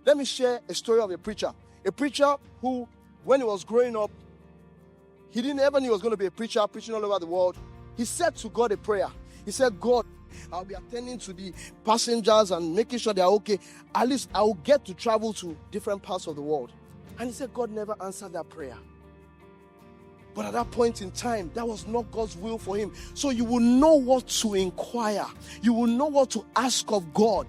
Let me share a story of a preacher. A preacher who, when he was growing up, he didn't ever knew he was going to be a preacher, preaching all over the world. He said to God a prayer. He said, God, I'll be attending to the passengers and making sure they're okay. At least I'll get to travel to different parts of the world. And he said God never answered that prayer. But at that point in time, that was not God's will for him. So you will know what to inquire. You will know what to ask of God.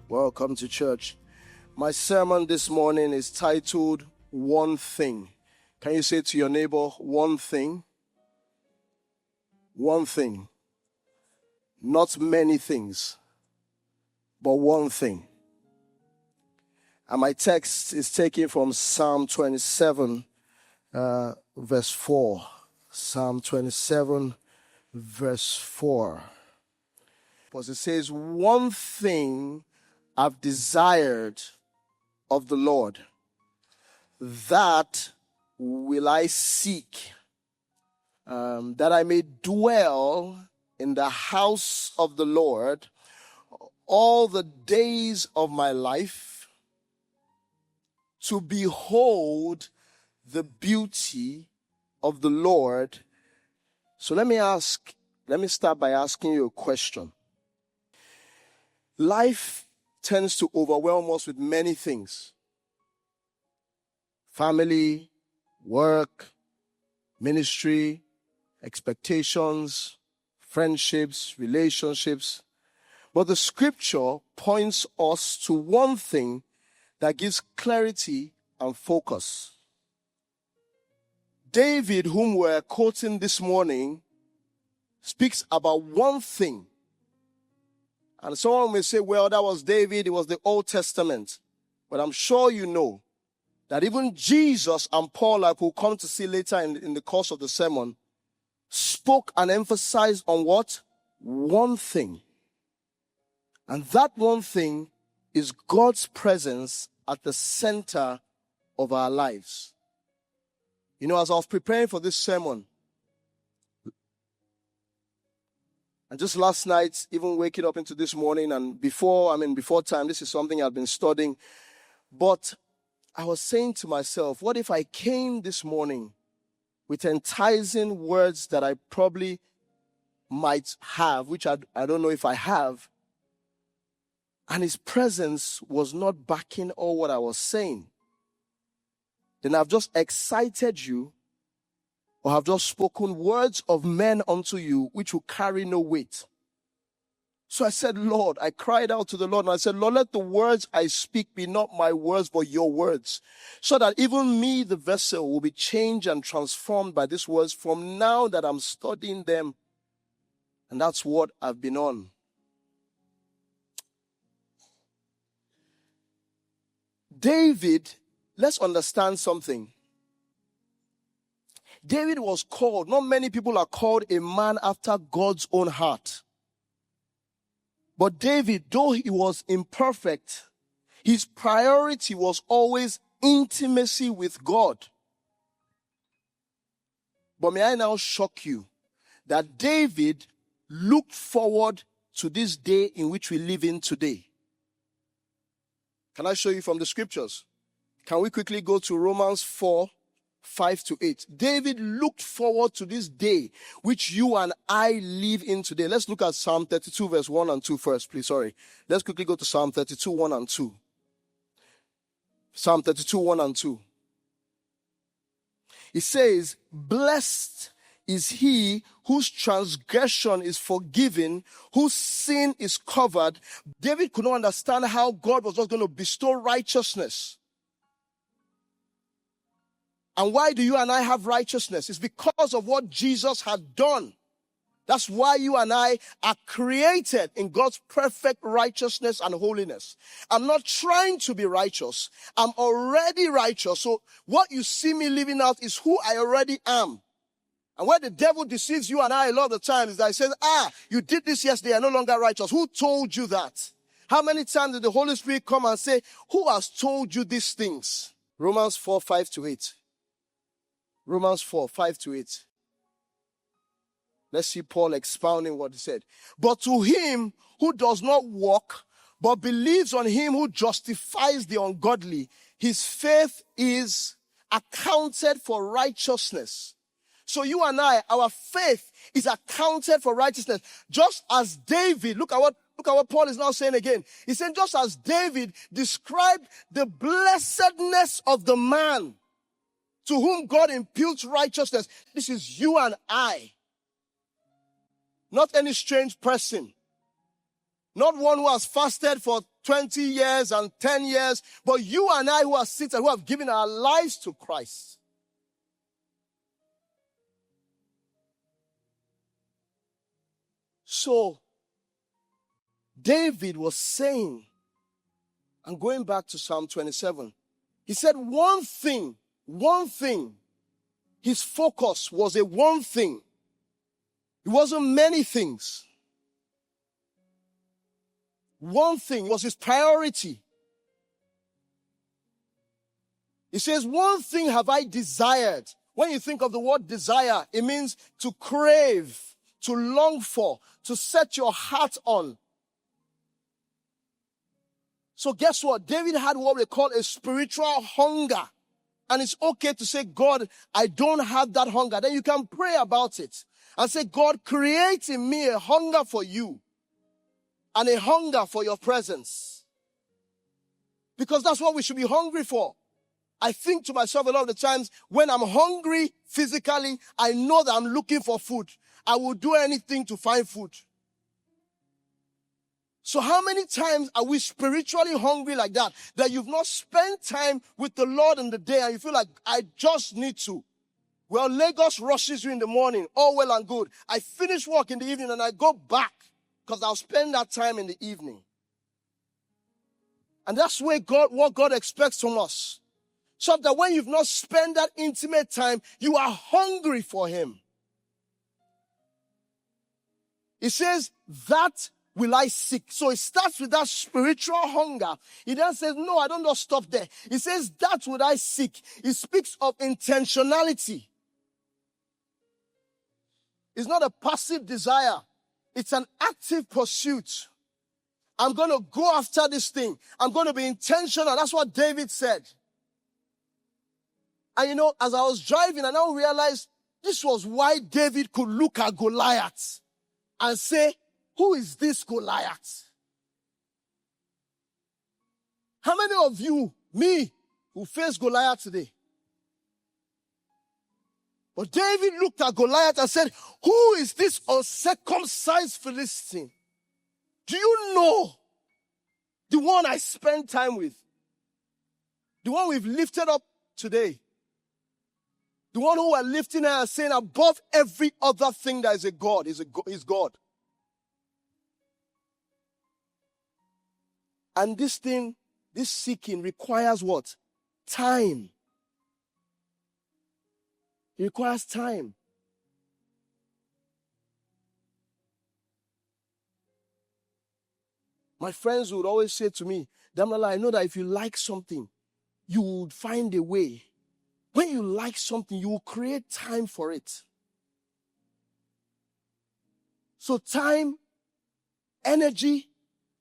Welcome to church. My sermon this morning is titled, One Thing. Can you say to your neighbor, one thing? One thing. Not many things, but one thing. And my text is taken from Psalm 27, verse 4. Psalm 27, verse 4. Because it says, one thing I've desired of the Lord, that will I seek, that I may dwell in the house of the Lord all the days of my life, to behold the beauty of the Lord. So let me start by asking you a question. Life tends to overwhelm us with many things. Family, work, ministry, expectations, friendships, relationships. But the scripture points us to one thing that gives clarity and focus. David, whom we're quoting this morning, speaks about one thing. And someone may say, well, that was David, it was the Old Testament. But I'm sure you know that even Jesus and Paul, like we'll come to see later in the course of the sermon, spoke and emphasized on what? One thing. And that one thing is God's presence at the center of our lives. You know, as I was preparing for this sermon, and just last night, even waking up into this morning, and before time, this is something I've been studying. But I was saying to myself, what if I came this morning with enticing words that I probably might have, which I don't know if I have, and his presence was not backing all what I was saying? Then I've just excited you, or have just spoken words of men unto you, which will carry no weight. So I said, Lord, I cried out to the Lord, and I said, Lord, let the words I speak be not my words, but your words, so that even me, the vessel, will be changed and transformed by these words from now that I'm studying them. And that's what I've been on. David, let's understand something. David was called, not many people are called a man after God's own heart. But David, though he was imperfect, his priority was always intimacy with God. But may I now shock you that David looked forward to this day in which we live in today. Can I show you from the scriptures? Can we quickly go to Romans 4, 5-8. David looked forward to this day which you and I live in today. Let's look at Psalm 32 verse 1 and 2 first, please. Sorry. Let's quickly go to Psalm 32, 1 and 2. Psalm 32, 1 and 2. It says, blessed is he whose transgression is forgiven, whose sin is covered. David could not understand how God was just going to bestow righteousness. And why do you and I have righteousness? It's because of what Jesus had done. That's why you and I are created in God's perfect righteousness and holiness. I'm not trying to be righteous. I'm already righteous. So what you see me living out is who I already am. And where the devil deceives you and I a lot of the time is that he says, you did this yesterday, you're no longer righteous. Who told you that? How many times did the Holy Spirit come and say, who has told you these things? Romans 4, 5-8. Romans 4, 5-8. Let's see Paul expounding what he said. But to him who does not walk, but believes on him who justifies the ungodly, his faith is accounted for righteousness. So you and I, our faith is accounted for righteousness. Just as David, look at what Paul is now saying again. He said, just as David described the blessedness of the man to whom God imputes righteousness. This is you and I. Not any strange person. Not one who has fasted for 20 years and 10 years, but you and I who are seated, who have given our lives to Christ. So, David was saying, and going back to Psalm 27, he said one thing, his focus was a one thing. It wasn't many things. One thing was his priority. He says, one thing have I desired. When you think of the word desire, it means to crave, to long for, to set your heart on. So guess what? David had what we call a spiritual hunger. And it's okay to say, God, I don't have that hunger. Then you can pray about it and say, God, create in me a hunger for you and a hunger for your presence. Because that's what we should be hungry for. I think to myself a lot of the times, when I'm hungry physically, I know that I'm looking for food. I will do anything to find food. So how many times are we spiritually hungry like that? That you've not spent time with the Lord in the day and you feel like, I just need to. Well, Lagos rushes you in the morning, all well and good. I finish work in the evening and I go back because I'll spend that time in the evening. And that's what God expects from us. So that when you've not spent that intimate time, you are hungry for him. It says, that will I seek. So it starts with that spiritual hunger. He then says, no, I don't just stop there. He says, that will I seek. It speaks of intentionality. It's not a passive desire. It's an active pursuit. I'm going to go after this thing. I'm going to be intentional. That's what David said. And you know, as I was driving, I now realized this was why David could look at Goliath and say, who is this Goliath? How many of you, me, who face Goliath today? But David looked at Goliath and said, who is this uncircumcised Philistine? Do you know the one I spend time with? The one we've lifted up today? The one who are lifting her and saying above every other thing that is a God, is God. And this thing, this seeking requires what? Time. It requires time. My friends would always say to me, Damilola, I know that if you like something, you would find a way. When you like something, you will create time for it. So time, energy,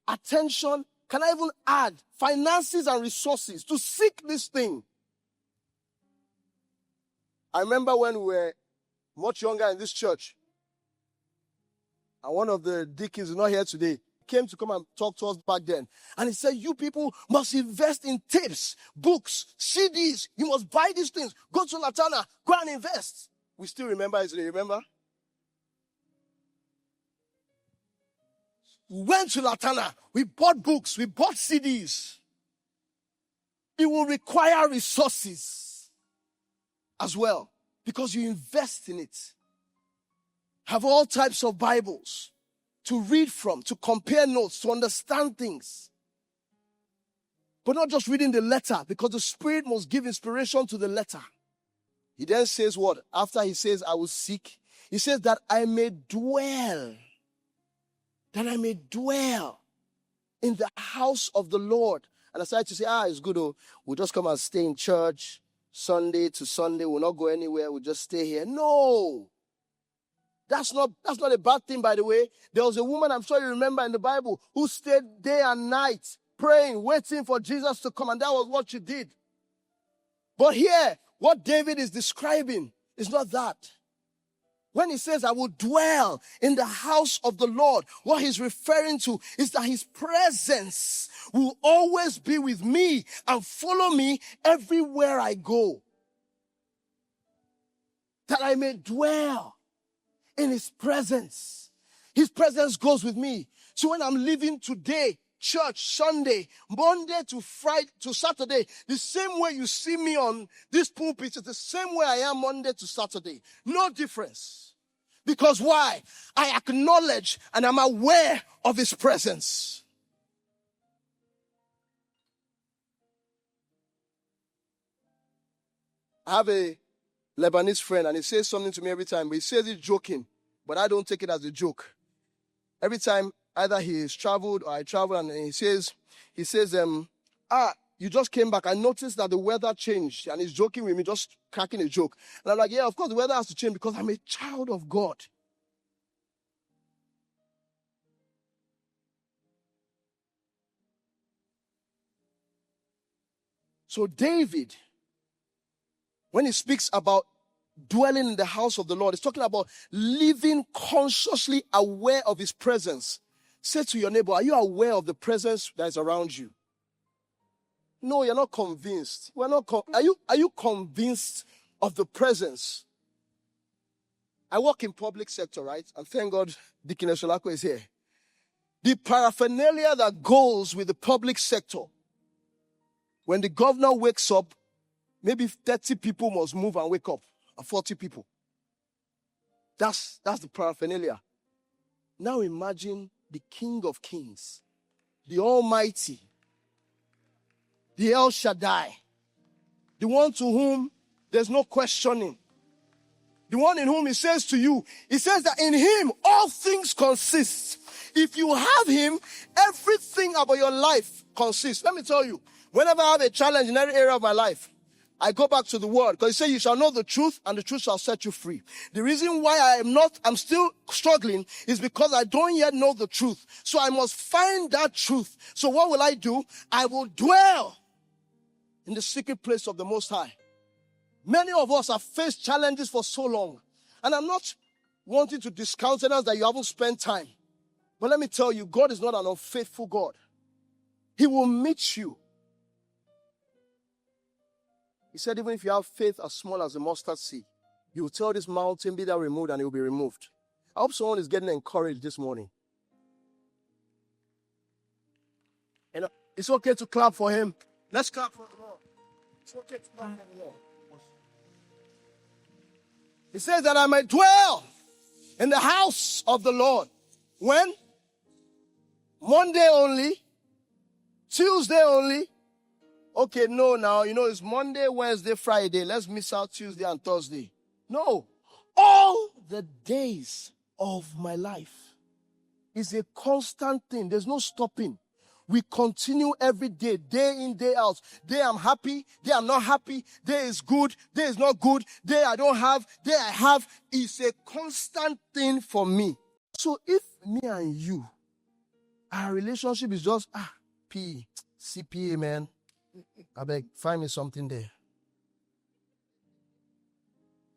attention, can I even add finances and resources to seek this thing? I remember when we were much younger in this church, and one of the deacons is not here today, came to come and talk to us back then. And he said, you people must invest in tapes, books, CDs. You must buy these things. Go to Latana, go and invest. We still remember it today, remember? We went to Latana. We bought books. We bought CDs. It will require resources as well because you invest in it. Have all types of Bibles to read from, to compare notes, to understand things. But not just reading the letter, because the Spirit must give inspiration to the letter. He then says what? After he says, I will seek, he says that I may dwell in the house of the Lord. And I started to say, it's good. We'll just come and stay in church Sunday to Sunday. We'll not go anywhere. We'll just stay here. No. That's not a bad thing, by the way. There was a woman, I'm sure you remember in the Bible, who stayed day and night praying, waiting for Jesus to come, and that was what she did. But here, what David is describing is not that. When he says, I will dwell in the house of the Lord, what he's referring to is that his presence will always be with me and follow me everywhere I go. That I may dwell in his presence. His presence goes with me. So when I'm living today, church, Sunday, Monday to Friday to Saturday, the same way you see me on this pulpit is the same way I am Monday to Saturday. No difference. Because why? I acknowledge and I'm aware of his presence. I have a Lebanese friend and he says something to me every time, but he says it joking, but I don't take it as a joke. Every time either he has traveled or I travel and he says, you just came back. I noticed that the weather changed, and he's joking with me, just cracking a joke. And I'm like, yeah, of course the weather has to change because I'm a child of God. So David, when he speaks about dwelling in the house of the Lord, he's talking about living consciously aware of his presence. Say to your neighbor, are you aware of the presence that is around you? No, you're not convinced. Are you convinced of the presence? I work in public sector, right? And thank God Deacon Esholako is here. The paraphernalia that goes with the public sector, when the governor wakes up, maybe 30 people must move and wake up, or 40 people. That's the paraphernalia. Now imagine the King of Kings, the Almighty, the El Shaddai, the one to whom there's no questioning, the one in whom he says to you, he says that in him all things consist. If you have him, everything about your life consists. Let me tell you, whenever I have a challenge in every area of my life, I go back to the word, because he says you shall know the truth and the truth shall set you free. The reason why I'm still struggling is because I don't yet know the truth. So I must find that truth. So what will I do? I will dwell in the secret place of the Most High. Many of us have faced challenges for so long. And I'm not wanting to discount us that you haven't spent time. But let me tell you, God is not an unfaithful God. He will meet you. He said, even if you have faith as small as a mustard seed, you will tell this mountain, be thou removed, and it will be removed. I hope someone is getting encouraged this morning. And it's okay to clap for him. Let's clap for the Lord. It's okay to clap for the Lord. He says that I might dwell in the house of the Lord. When? Monday only? Tuesday only? Okay, no, now, it's Monday, Wednesday, Friday. Let's miss out Tuesday and Thursday. No. All the days of my life is a constant thing. There's no stopping. We continue every day, day in, day out. Day I'm happy, day I'm not happy, day is good, day is not good, day I don't have, day I have. It's a constant thing for me. So if me and you, our relationship is just, CPA, man. I beg, find me something there.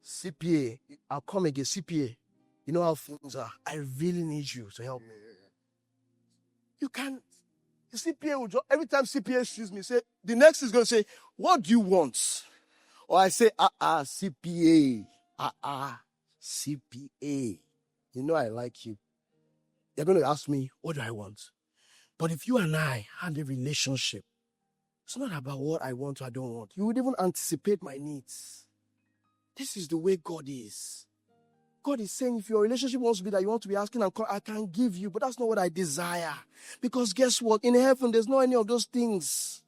CPA, I'll come again, CPA. You know how things are. I really need you to help me. You can't. The CPA will just, every time CPA sees me, say, the next is going to say, what do you want? Or I say, CPA. CPA. You know I like you. You're going to ask me, what do I want? But if you and I had a relationship, it's not about what I want or I don't want. You would even anticipate my needs. This is the way God is. God is saying if your relationship wants to be that you want to be asking, I can give you, but that's not what I desire. Because guess what? In heaven, there's not any of those things.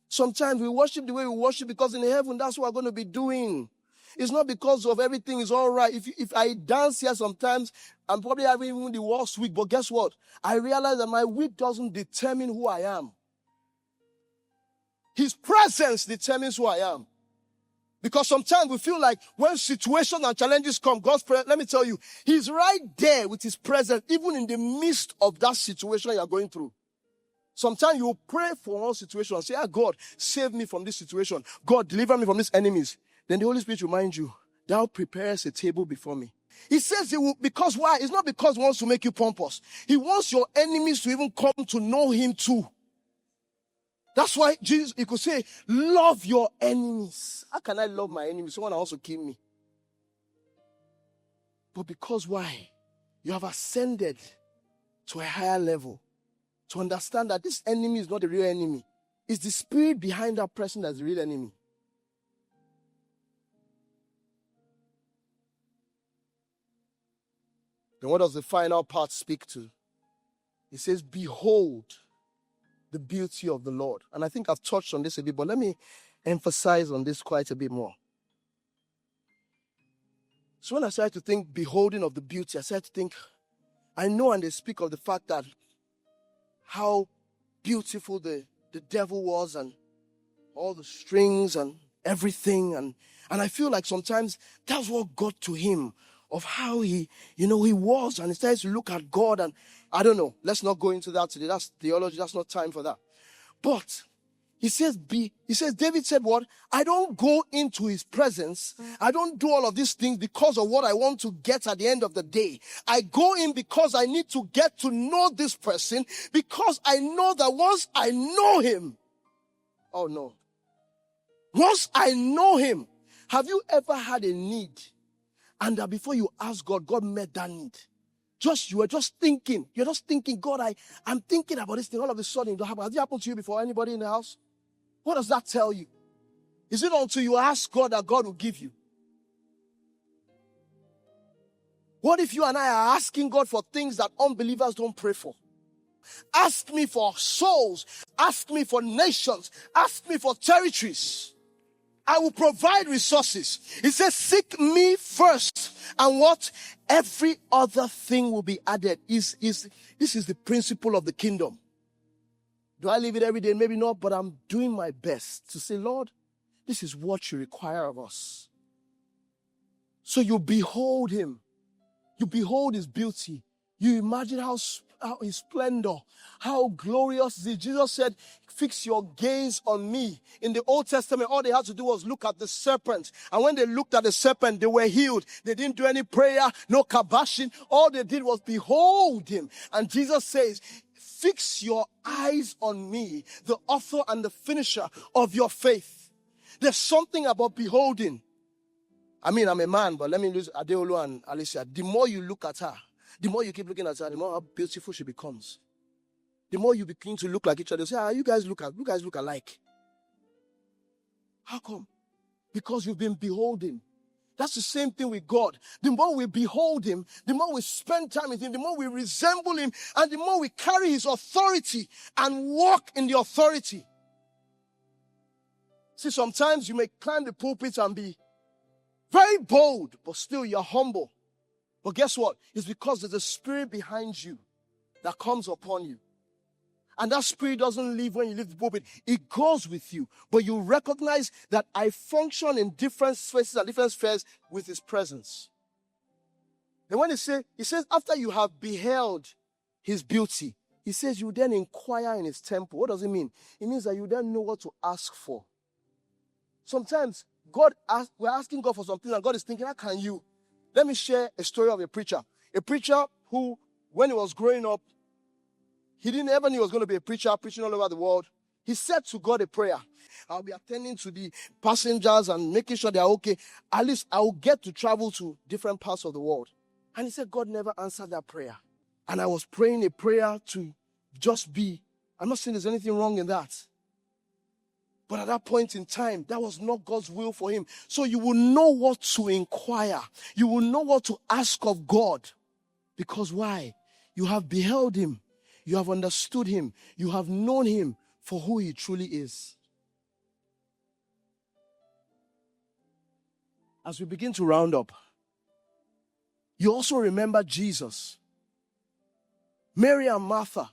Sometimes we worship the way we worship because in heaven, that's what we're going to be doing. It's not because of everything is all right. If I dance here sometimes, I'm probably having even the worst week. But guess what? I realize that my week doesn't determine who I am. His presence determines who I am. Because sometimes we feel like when situations and challenges come, God's presence, let me tell you, He's right there with His presence, even in the midst of that situation you're going through. Sometimes you will pray for one situation and say, God, save me from this situation. God, deliver me from these enemies. Then the Holy Spirit reminds you, thou preparest a table before me. He says He will, because why? It's not because He wants to make you pompous. He wants your enemies to even come to know Him too. That's why Jesus, He could say, love your enemies. How can I love my enemies? Someone also kill me. But because why? You have ascended to a higher level to understand that this enemy is not the real enemy. It's the spirit behind that person that's the real enemy. Then what does the final part speak to? It says, behold the beauty of the Lord. And I think I've touched on this a bit, but let me emphasize on this quite a bit more. So when I started to think beholding of the beauty, I started to think, I know, and they speak of the fact that how beautiful the devil was and all the strings and everything. And I feel like sometimes that's what got to him, of how he was, and he started to look at God. And I don't know, let's not go into that today. That's theology, that's not time for that. But he says, David said what? I don't go into his presence. I don't do all of these things because of what I want to get at the end of the day. I go in because I need to get to know this person, because I know that once I know him, oh no. Once I know him, have you ever had a need and that before you ask God, God met that need? You were just thinking, God, I'm thinking about this thing. All of a sudden, has it happened to you before? Anybody in the house? What does that tell you? Is it until you ask God that God will give you? What if you and I are asking God for things that unbelievers don't pray for? Ask me for souls. Ask me for nations. Ask me for territories. I will provide resources. It says, seek me first. And what? Every other thing will be added. This is the principle of the kingdom. Do I live it every day? Maybe not, but I'm doing my best to say, Lord, this is what you require of us. So you behold him. You behold his beauty. You imagine how his splendor, how glorious is it. Jesus said, fix your gaze on me. In the Old Testament, all they had to do was look at the serpent. And when they looked at the serpent, they were healed. They didn't do any prayer, no kabashing. All they did was behold him. And Jesus says, fix your eyes on me, the author and the finisher of your faith. There's something about beholding. I mean, I'm a man, but let me lose Adeolu and Alicia. The more you look at her, the more you keep looking at her, the more beautiful she becomes. The more you begin to look like each other, say, you guys look alike. How come? Because you've been beholding. That's the same thing with God. The more we behold him, the more we spend time with him, the more we resemble him, and the more we carry his authority and walk in the authority. See, sometimes you may climb the pulpit and be very bold, but still you're humble. But guess what? It's because there's a spirit behind you that comes upon you. And that spirit doesn't leave when you leave the pulpit. It goes with you. But you recognize that I function in different spaces and different spheres with his presence. And when he says, after you have beheld his beauty, he says you then inquire in his temple. What does it mean? It means that you then know what to ask for. Sometimes we're asking God for something and God is thinking, how can you? Let me share a story of a preacher. A preacher who, when he was growing up, he didn't ever knew he was going to be a preacher, preaching all over the world. He said to God a prayer. I'll be attending to the passengers and making sure they're okay. At least I'll get to travel to different parts of the world. And he said God never answered that prayer. And I was praying a prayer to just be. I'm not saying there's anything wrong in that. But at that point in time, that was not God's will for him. So you will know what to inquire. You will know what to ask of God. Because why? You have beheld him. You have understood him. You have known him for who he truly is. As we begin to round up, you also remember Jesus. Mary and Martha.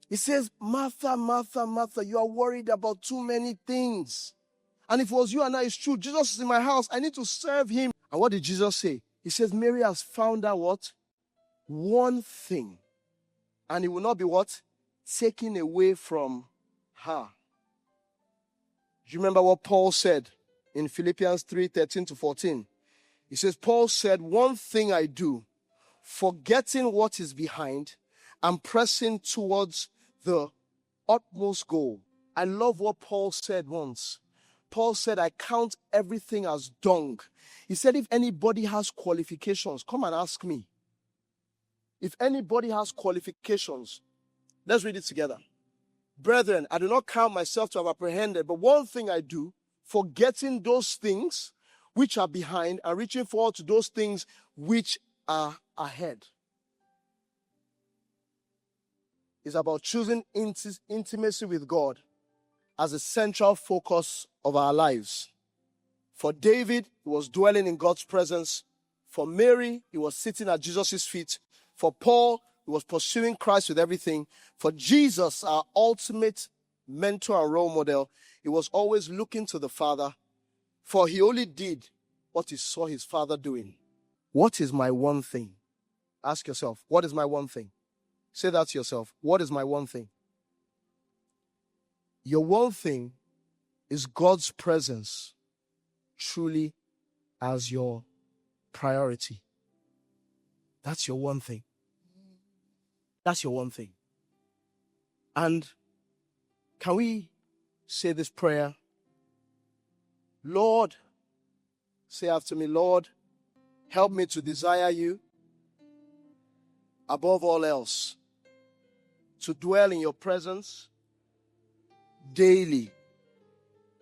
It says, Martha, Martha, Martha, you are worried about too many things. And if it was you and I, it's true. Jesus is in my house. I need to serve him. And what did Jesus say? He says, Mary has found out what? One thing. And it will not be what? Taken away from her. Do you remember what Paul said in Philippians 3:13-14? He says, Paul said, one thing I do, forgetting what is behind and pressing towards the utmost goal. I love what Paul said once. Paul said, I count everything as dung. He said, if anybody has qualifications, come and ask me. If anybody has qualifications, let's read it together. Brethren, I do not count myself to have apprehended, but one thing I do, forgetting those things which are behind and reaching forward to those things which are ahead. It's about choosing intimacy with God as a central focus of our lives. For David, he was dwelling in God's presence. For Mary, he was sitting at Jesus' feet. For Paul, he was pursuing Christ with everything. For Jesus, our ultimate mentor and role model, he was always looking to the Father. For he only did what he saw his Father doing. What is my one thing? Ask yourself, what is my one thing? Say that to yourself. What is my one thing? Your one thing is God's presence truly as your priority. That's your one thing. That's your one thing. And can we say this prayer? Lord, say after me, Lord, help me to desire you above all else, to dwell in your presence daily,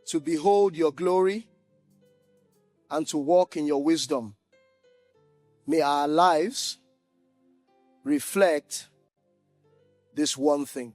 to behold your glory, and to walk in your wisdom. May our lives reflect this one thing.